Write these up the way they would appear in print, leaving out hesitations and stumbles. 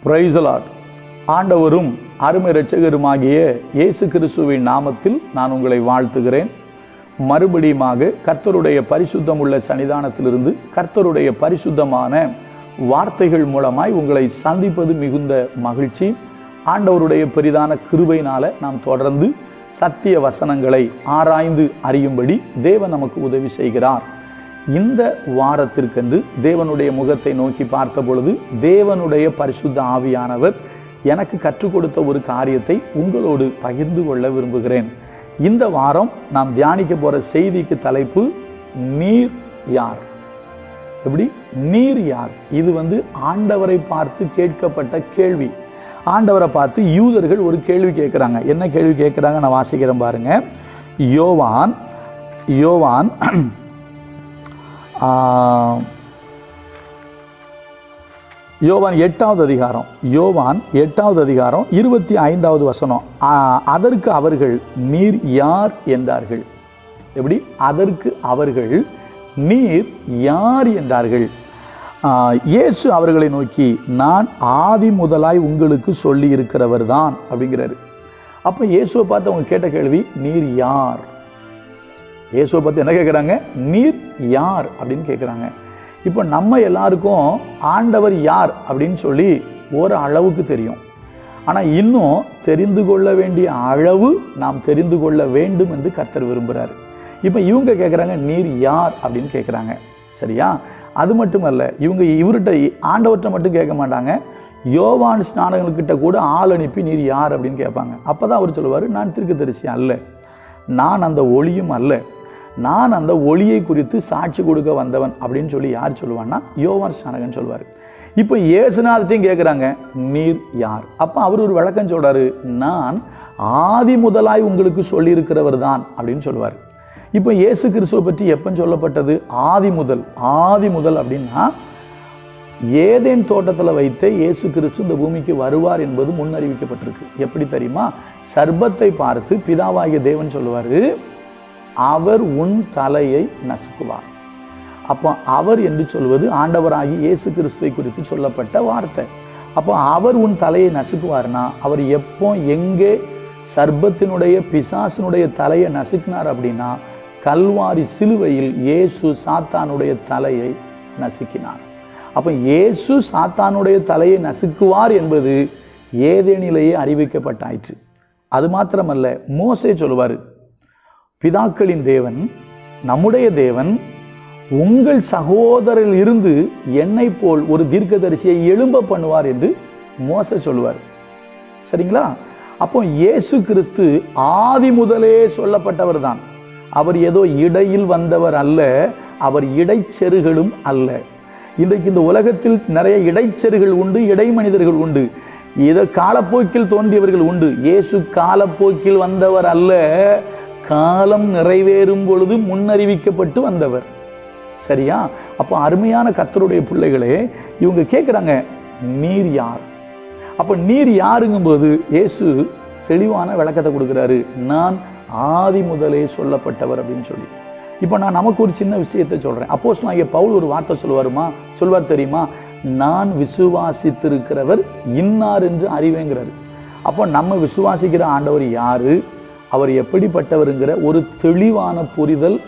Praise the Lord. ஆண்டவரும் அருமை இரட்சகருமாகிய இயேசு கிறிஸ்துவின் நாமத்தில் நான் உங்களை வாழ்த்துகிறேன். மறுபடியுமாக கர்த்தருடைய பரிசுத்தமுள்ள சன்னிதானத்திலிருந்து கர்த்தருடைய பரிசுத்தமான வார்த்தைகள் மூலமாய் உங்களை சந்திப்பது மிகுந்த மகிழ்ச்சி. ஆண்டவருடைய பெரிதான கிருபையினால நாம் தொடர்ந்து சத்திய வசனங்களை ஆராய்ந்து அறியும்படி தேவன் நமக்கு உதவி செய்கிறார். இந்த வாரத்திற்கென்று தேவனுடைய முகத்தை நோக்கி பார்த்த பொழுது தேவனுடைய பரிசுத்த ஆவியானவர் எனக்கு கற்றுக் கொடுத்த ஒரு காரியத்தை உங்களோடு பகிர்ந்து கொள்ள விரும்புகிறேன். இந்த வாரம் நாம் தியானிக்க போகிற செய்திக்கு தலைப்பு நீர் யார். எப்படி? நீர் யார்? இது ஆண்டவரை பார்த்து கேட்கப்பட்ட கேள்வி. ஆண்டவரை பார்த்து யூதர்கள் ஒரு கேள்வி கேட்குறாங்க. என்ன கேள்வி கேட்குறாங்க? நான் வாசிக்கிறேன் பாருங்க. யோவான் 8வது அதிகாரம் 25வது வசனம். அதற்கு அவர்கள் நீர் யார் என்றார்கள். எப்படி? அதற்கு அவர்கள் நீர் யார் என்றார்கள். இயேசு அவர்களை நோக்கி, நான் ஆதி முதலாய் உங்களுக்கு சொல்லி இருக்கிறவர் தான் அப்படிங்கிறாரு. அப்போ இயேசுவை பார்த்து அவங்க கேட்ட கேள்வி நீர் யார். இயேசுவை பார்த்து என்ன கேட்குறாங்க? நீர் யார் அப்படின்னு கேட்குறாங்க. இப்போ நம்ம எல்லாருக்கும் ஆண்டவர் யார் அப்படின்னு சொல்லி ஒரு அளவுக்கு தெரியும். ஆனால் இன்னும் தெரிந்து கொள்ள வேண்டிய அளவு நாம் தெரிந்து கொள்ள வேண்டும் என்று கர்த்தர் விரும்புகிறார். இப்போ இவங்க கேட்குறாங்க நீர் யார் அப்படின்னு கேட்குறாங்க. சரியா? அது மட்டுமல்ல, இவர்கிட்ட ஆண்டவர்கிட்ட மட்டும் கேட்க மாட்டாங்க. யோவான் ஸ்நானகர்கிட்ட கூட ஆள் அனுப்பி நீர் யார் அப்படின்னு கேட்பாங்க. அப்போ தான் அவர் சொல்லுவார், நான் தீர்க்கதரிசி அல்ல, நான் அந்த ஒளியும் அல்ல, நான் அந்த ஒளியை குறித்து சாட்சி கொடுக்க வந்தவன் அப்படின்னு சொல்லி யார் சொல்லுவான்னா யோவான் ஸ்நானகன் சொல்லுவார். இப்போ இயேசுநாதத்தையும் கேட்குறாங்க நீர் யார். அப்போ அவர் ஒரு விளக்கம் சொல்கிறாரு, நான் ஆதி முதலாய் உங்களுக்கு சொல்லியிருக்கிறவர் தான் அப்படின்னு சொல்லுவார். இப்போ இயேசு கிறிஸ்துவை பற்றி எப்போ சொல்லப்பட்டது? ஆதி முதல் அப்படின்னா ஏதேன் தோட்டத்தில் வைத்த இயேசு கிறிஸ்து இந்த பூமிக்கு வருவார் என்பது முன்னறிவிக்கப்பட்டிருக்கு. எப்படி தெரியுமா? சர்ப்பத்தை பார்த்து பிதாவாகிய தேவன் சொல்லுவார், அவர் உன் தலையை நசுக்குவார். அப்போ அவர் என்று சொல்வது ஆண்டவராகி இயேசு கிறிஸ்துவை குறித்து சொல்லப்பட்ட வார்த்தை. அப்போ அவர் உன் தலையை நசுக்குவார்னா அவர் எப்போ எங்கே சர்ப்பத்தினுடைய பிசாசினுடைய தலையை நசுக்கினார் அப்படின்னா கல்வாரி சிலுவையில் இயேசு சாத்தானுடைய தலையை நசுக்கினார். அப்போ இயேசு சாத்தானுடைய தலையை நசுக்குவார் என்பது ஏதேனிலேயே அறிவிக்கப்பட்டாயிற்று. அது மாத்திரமல்ல, மோசே சொல்லுவார், பிதாக்களின் தேவன் நம்முடைய தேவன் உங்கள் சகோதரில் இருந்து என்னை போல் ஒரு தீர்க்கதரிசியை எழும்ப பண்ணுவார் என்று மோசே சொல்லுவார். சரிங்களா? அப்போ இயேசு கிறிஸ்து ஆதி முதலே சொல்லப்பட்டவர் தான். அவர் ஏதோ இடையில் வந்தவர் அல்ல, அவர் இடைச்செருகளும் அல்ல. இன்றைக்கு இந்த உலகத்தில் நிறைய இடைச்செருகள் உண்டு, இடைமனிதர்கள் உண்டு, இதை காலப்போக்கில் தோன்றியவர்கள் உண்டு. இயேசு காலப்போக்கில் வந்தவர் அல்ல, காலம் நிறைவேறும் பொழுது முன்னறிவிக்கப்பட்டு வந்தவர். சரியா? அப்போ அருமையான கர்த்தருடைய பிள்ளைகளே, இவங்க கேட்குறாங்க நீர் யார். அப்போ நீர் யாருங்கும்போது இயேசு தெளிவான விளக்கத்தை கொடுக்குறாரு, நான் ஆதி முதலே சொல்லப்பட்டவர் அப்படின்னு சொல்லி. இப்போ நான் நமக்கு ஒரு சின்ன விஷயத்தை சொல்கிறேன். அப்போஸ்தலனாகிய பவுல் ஒரு வார்த்தை சொல்வார் தெரியுமா? நான் விசுவாசித்திருக்கிறவர் இன்னார் என்று அறிவேங்கிறாரு. அப்போ நம்ம விசுவாசிக்கிற ஆண்டவர் யாரு, அவர் எப்படிப்பட்டவருங்கிற ஒரு தெளிவான புரிதல்,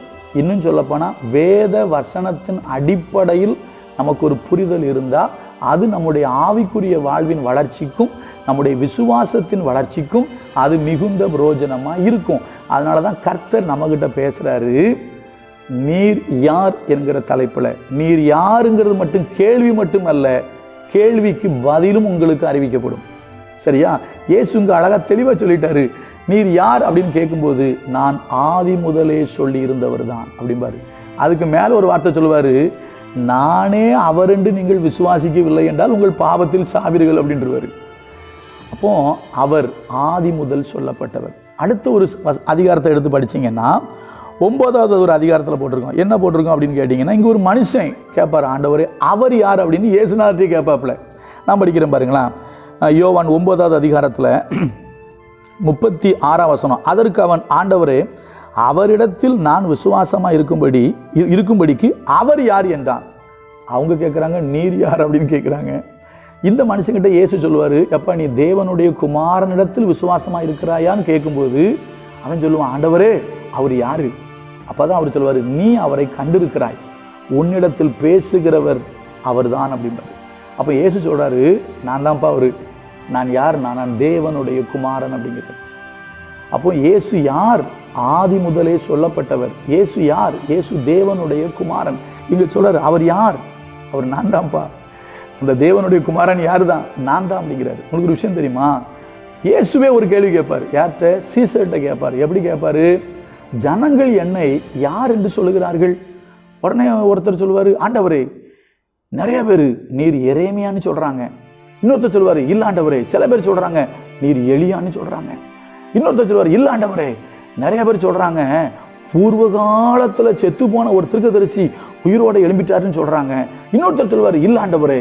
இன்னும் சொல்லப்போனால் வேத வசனத்தின் அடிப்படையில் நமக்கு ஒரு புரிதல் இருந்தால் அது நம்முடைய ஆவிக்குரிய வாழ்வின் வளர்ச்சிக்கும் நம்முடைய விசுவாசத்தின் வளர்ச்சிக்கும் அது மிகுந்த பிரயோஜனமாக இருக்கும். அதனால தான் கர்த்தர் நம்மகிட்ட பேசுகிறாரு, நீர் யார் என்கிற தலைப்பில். நீர் யாருங்கிறது மட்டும் கேள்வி மட்டும் அல்ல, கேள்விக்கு பதிலும் உங்களுக்கு அறிவிக்கப்படும். சரியா? இயேசுங்க அழகாக தெளிவாக சொல்லிட்டாரு, நீர் யார் அப்படின்னு கேட்கும்போது நான் ஆதி முதலே சொல்லி இருந்தவர் தான் அப்படிம்பாரு. அதுக்கு மேலே ஒரு வார்த்தை சொல்லுவார், நானே அவரென்று நீங்கள் விசுவாசிக்கவில்லை என்றால் உங்கள் பாவத்தில் சாவீர்கள் அப்படின்றவர். அப்போ அவர் ஆதி முதல் சொல்லப்பட்டவர். அடுத்த ஒரு அதிகாரத்தை எடுத்து படிச்சிங்கன்னா 9வது ஒரு அதிகாரத்தில் போட்டிருக்கோம். என்ன போட்டிருக்கோம் அப்படின்னு கேட்டிங்கன்னா, இங்கே ஒரு மனுஷன் கேட்பார், ஆண்டவரே அவர் யார் அப்படின்னு இயேசுநாதர்கிட்ட கேட்பாப்புல. நான் படிக்கிறேன் பாருங்களா. யோவான் 9வது அதிகாரத்தில் 36ஆம் வசனம். அதற்கு அவன், ஆண்டவரே அவரிடத்தில் நான் விசுவாசமாக இருக்கும்படிக்கு அவர் யார் என்றான். அவங்க கேட்குறாங்க நீர் யார் அப்படின்னு கேட்குறாங்க. இந்த மனுஷங்கிட்ட இயேசு சொல்லுவார், எப்பா நீ தேவனுடைய குமாரனிடத்தில் விசுவாசமாக இருக்கிறாயான்னு கேட்கும்போது அவன் சொல்லுவான், ஆண்டவரே அவர் யார்? அப்போ தான் அவர் சொல்லுவார், நீ அவரை கண்டிருக்கிறாய், உன்னிடத்தில் பேசுகிறவர் அவர் தான் அப்படிம்பார். அப்போ இயேசு சொல்கிறாரு, நான் தான்ப்பா அவர், நான் யார்? நான் தேவனுடைய குமாரன் அப்படிங்கிறார். அப்போ இயேசு யார்? ஆதி முதலே சொல்லப்பட்டவர். இயேசு யார்? இயேசு தேவனுடைய குமாரன். இங்கே சொல்கிறார், அவர் யார்? அவர் நான் தான்ப்பா, அந்த தேவனுடைய குமாரன் யார் தான்? நான் தான் அப்படிங்கிறார். உங்களுக்கு ஒரு விஷயம் தெரியுமா? இயேசுவே ஒரு கேள்வி கேட்பார். யார்கிட்ட? சீசர்கிட்ட கேட்பார். எப்படி கேட்பார்? ஜனங்கள் என்னை யார் என்று சொல்லுகிறார்கள்? உடனே ஒருத்தர் சொல்லுவார், ஆண்டவரே நிறைய பேர் நீர் எரேமியான்னு சொல்கிறாங்க. இன்னொருத்தர் சொல்லுவார், இல்லை ஆண்டவரே சில பேர் சொல்கிறாங்க நீர் எலியான்னு சொல்கிறாங்க. இன்னொருத்தர் சொல்லுவார், இல்லை ஆண்டவரே நிறைய பேர் சொல்கிறாங்க பூர்வ காலத்தில் செத்து போன ஒரு தீர்க்கதரிசி உயிரோட எழும்பிட்டாருன்னு சொல்கிறாங்க. இன்னொருத்தர் சொல்லுவார், இல்லை ஆண்டவரே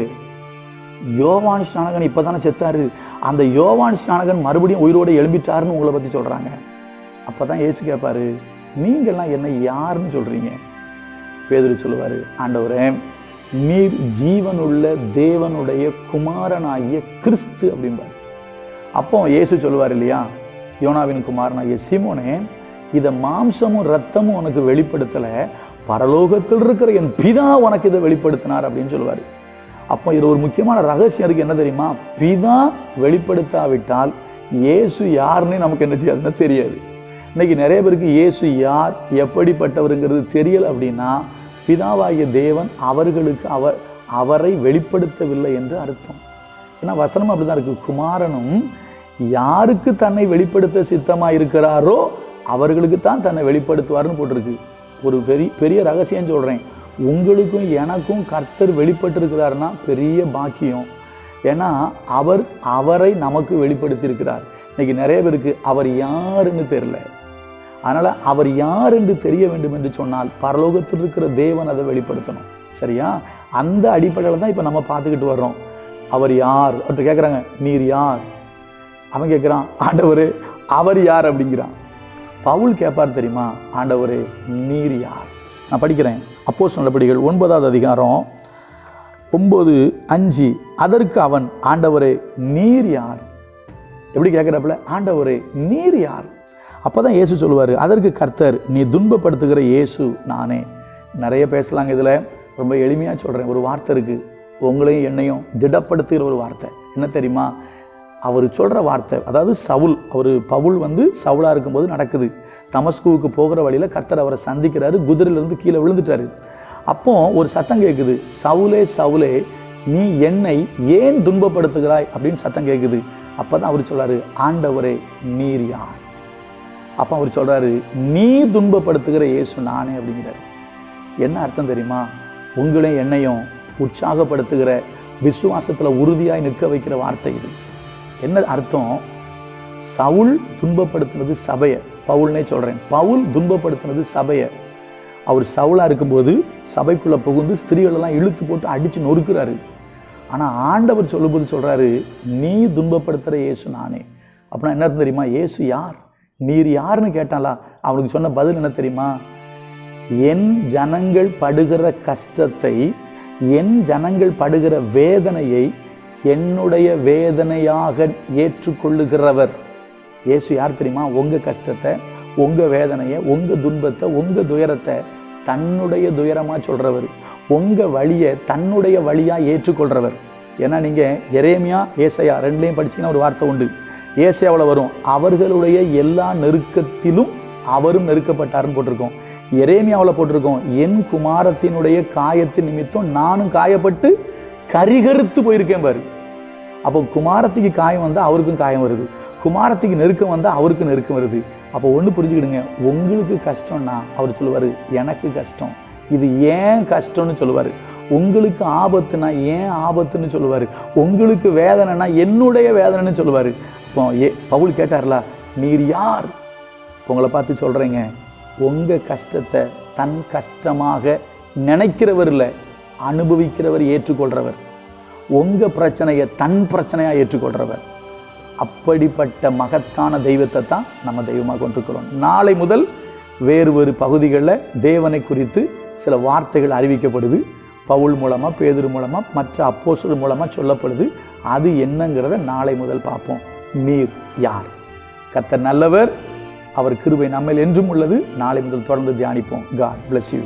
யோவான் ஸ்நானகன் இப்போ தானே செத்தாரு, அந்த யோவான் ஸ்நானகன் மறுபடியும் உயிரோட எழும்பிட்டாருன்னு உங்களை பற்றி சொல்கிறாங்க. அப்போ தான் இயேசு கேட்பார், நீங்கள்லாம் என்ன யாருன்னு சொல்கிறீங்க? பேதுரு சொல்லுவார், ஆண்டவரே நீர் ஜீவனுள்ள தேவனுடைய குமாரனாகிய கிறிஸ்து அப்படிம்பார். அப்போ இயேசு சொல்லுவார் இல்லையா, யோனாவின் குமாரனாகிய சீமோனே, இதை மாம்சமும் ரத்தமும் உனக்கு வெளிப்படுத்தலை, பரலோகத்தில் இருக்கிற என் பிதா உனக்கு இதை வெளிப்படுத்தினார் அப்படின்னு சொல்லுவார். அப்போ இது ஒரு முக்கியமான ரகசியம் இருக்குது. என்ன தெரியுமா? பிதா வெளிப்படுத்தாவிட்டால் இயேசு யாருன்னு நமக்கு என்ன செய்யாதுன்னா தெரியாது. இன்னைக்கு நிறைய பேருக்கு இயேசு யார், எப்படிப்பட்டவருங்கிறது தெரியலை. அப்படின்னா பிதாவாகிய தேவன் அவர்களுக்கு அவரை வெளிப்படுத்தவில்லை என்று அர்த்தம். ஏன்னா வசனம் அப்படி தான் இருக்குது. குமாரனும் யாருக்கு தன்னை வெளிப்படுத்த சித்தமாக இருக்கிறாரோ அவர்களுக்கு தான் தன்னை வெளிப்படுத்துவார்னு போட்டிருக்கு. ஒரு பெரிய ரகசியம் சொல்கிறேன், உங்களுக்கும் எனக்கும் கர்த்தர் வெளிப்பட்டிருக்கிறாருன்னா பெரிய பாக்கியம். ஏன்னா அவரை நமக்கு வெளிப்படுத்தியிருக்கிறார். இன்னைக்கு நிறைய பேருக்கு அவர் யாருன்னு தெரியல. அதனால் அவர் யார் என்று தெரிய வேண்டும் என்று சொன்னால் பரலோகத்தில் இருக்கிற தேவன் அதை வெளிப்படுத்தணும். சரியா? அந்த அடிப்படையில் தான் இப்போ நம்ம பார்த்துக்கிட்டு வர்றோம். அவர் யார் அவர்கிட்ட கேட்குறாங்க, நீர் யார்? அவன் கேட்குறான், ஆண்டவரே அவர் யார் அப்படிங்கிறான். பவுல் கேட்பார் தெரியுமா, ஆண்டவரே நீர் யார்? நான் படிக்கிறேன், அப்போஸ்தலர் நடபடிகள் 9வது அதிகாரம் 9:5. அதற்கு அவன், ஆண்டவரே நீர் யார்? எப்படி கேட்குறாப்புல, ஆண்டவரே நீர் யார்? அப்போ தான் இயேசு சொல்லுவார், அதற்கு கர்த்தர், நீ துன்பப்படுத்துகிற இயேசு நானே. நிறைய பேசலாங்க, இதில் ரொம்ப எளிமையாக சொல்கிறேன். ஒரு வார்த்தை இருக்குது, உங்களையும் என்னையும் திடப்படுத்துகிற ஒரு வார்த்தை. என்ன தெரியுமா? அவர் சொல்கிற வார்த்தை, அதாவது பவுல் சவுலாக இருக்கும்போது நடக்குது. தமஸ்குவுக்கு போகிற வழியில் கர்த்தர் அவரை சந்திக்கிறாரு, குதிரையிலேருந்து கீழே விழுந்துட்டார். அப்போ ஒரு சத்தம் கேட்குது, சவுலே சவுலே நீ என்னை ஏன் துன்பப்படுத்துகிறாய் அப்படின்னு சத்தம் கேட்குது. அப்போ தான் அவர் சொல்கிறாரு, ஆண்டவரே நீர் யார்? அப்போ அவர் சொல்கிறாரு, நீ துன்பப்படுத்துகிற இயேசு நானே அப்படிங்கிறார். என்ன அர்த்தம் தெரியுமா? உங்களையும் என்னையும் உற்சாகப்படுத்துகிற, விசுவாசத்தில் உறுதியாய் நிற்க வைக்கிற வார்த்தை இது. என்ன அர்த்தம்? சவுல் துன்பப்படுத்தினது சபையை, பவுல்னே சொல்கிறேன், பவுல் துன்பப்படுத்தினது சபையை. அவர் சவுலாக இருக்கும்போது சபைக்குள்ளே புகுந்து ஸ்திரீகளெல்லாம் இழுத்து போட்டு அடித்து நொறுக்கிறாரு. ஆனால் ஆண்டவர் சொல்லும்போது சொல்கிறாரு, நீ துன்பப்படுத்துகிற இயேசு நானே. அப்படின்னா என்ன அர்த்தம் தெரியுமா? இயேசு யார், நீர் யாருன்னு கேட்டாலா அவனுக்கு சொன்ன பதில் என்ன தெரியுமா? என் ஜனங்கள் படுகிற கஷ்டத்தை, என் ஜனங்கள் படுகிற வேதனையை என்னுடைய வேதனையாக ஏற்றுக்கொள்ளுகிறவர். இயேசு யார் தெரியுமா? உங்கள் கஷ்டத்தை, உங்கள் வேதனையை, உங்கள் துன்பத்தை, உங்கள் துயரத்தை தன்னுடைய துயரமாக சொல்கிறவர், உங்கள் வழியை தன்னுடைய வழியாக ஏற்றுக்கொள்கிறவர். ஏன்னா நீங்கள் எரேமியா ஏசாயா ரெண்டுலேயும் படிச்சிங்கன்னா ஒரு வார்த்தை உண்டு. ஏசாயாவில் வரும், அவர்களுடைய எல்லா நெருக்கத்திலும் அவரும் நெருக்கப்பட்டாருன்னு போட்டிருக்கோம். எரேமியாவில் போட்டிருக்கோம், என் குமாரத்தினுடைய காயத்தின் நிமித்தம் நானும் காயப்பட்டு கரிகருத்து போயிருக்கேன் பாரு. அப்போ குமாரத்துக்கு காயம் வந்தால் அவருக்கும் காயம் வருது, குமாரத்துக்கு நெருக்கம் வந்தால் அவருக்கும் நெருக்கம் வருது. அப்போ ஒன்று புரிஞ்சுக்கிடுங்க, உங்களுக்கு கஷ்டம்னா அவர் சொல்லுவார் எனக்கு கஷ்டம், இது ஏன் கஷ்டம்னு சொல்லுவார். உங்களுக்கு ஆபத்துனா ஏன் ஆபத்துன்னு சொல்லுவார். உங்களுக்கு வேதனைனா என்னுடைய வேதனைன்னு சொல்லுவார். இப்போ பவுல் கேட்டார்ல, நீர் யார்? உங்களை பார்த்து சொல்கிறேங்க, உங்கள் கஷ்டத்தை தன் கஷ்டமாக நினைக்கிறவர் இல்லை, அனுபவிக்கிறவர், ஏற்றுக்கொள்கிறவர். உங்கள் பிரச்சனையை தன் பிரச்சனையாக ஏற்றுக்கொள்கிறவர். அப்படிப்பட்ட மகத்தான தெய்வத்தை தான் நம்ம தெய்வமாக கொண்டிருக்கிறோம். நாளை முதல் வேறு பகுதிகளில் தேவனை குறித்து சில வார்த்தைகள் அறிவிக்கப்படுது. பவுல் மூலமாக, பேதுரு மூலமாக, மற்ற அப்போஸ்தலர் மூலமாக சொல்லப்படுது. அது என்னங்கிறத நாளை முதல் பார்ப்போம். நீர் யார்? கர்த்தர் நல்லவர், அவர் கிருபை நம்மேல் என்றும் உள்ளது. நாளை முதல் தொடர்ந்து தியானிப்போம். God bless you.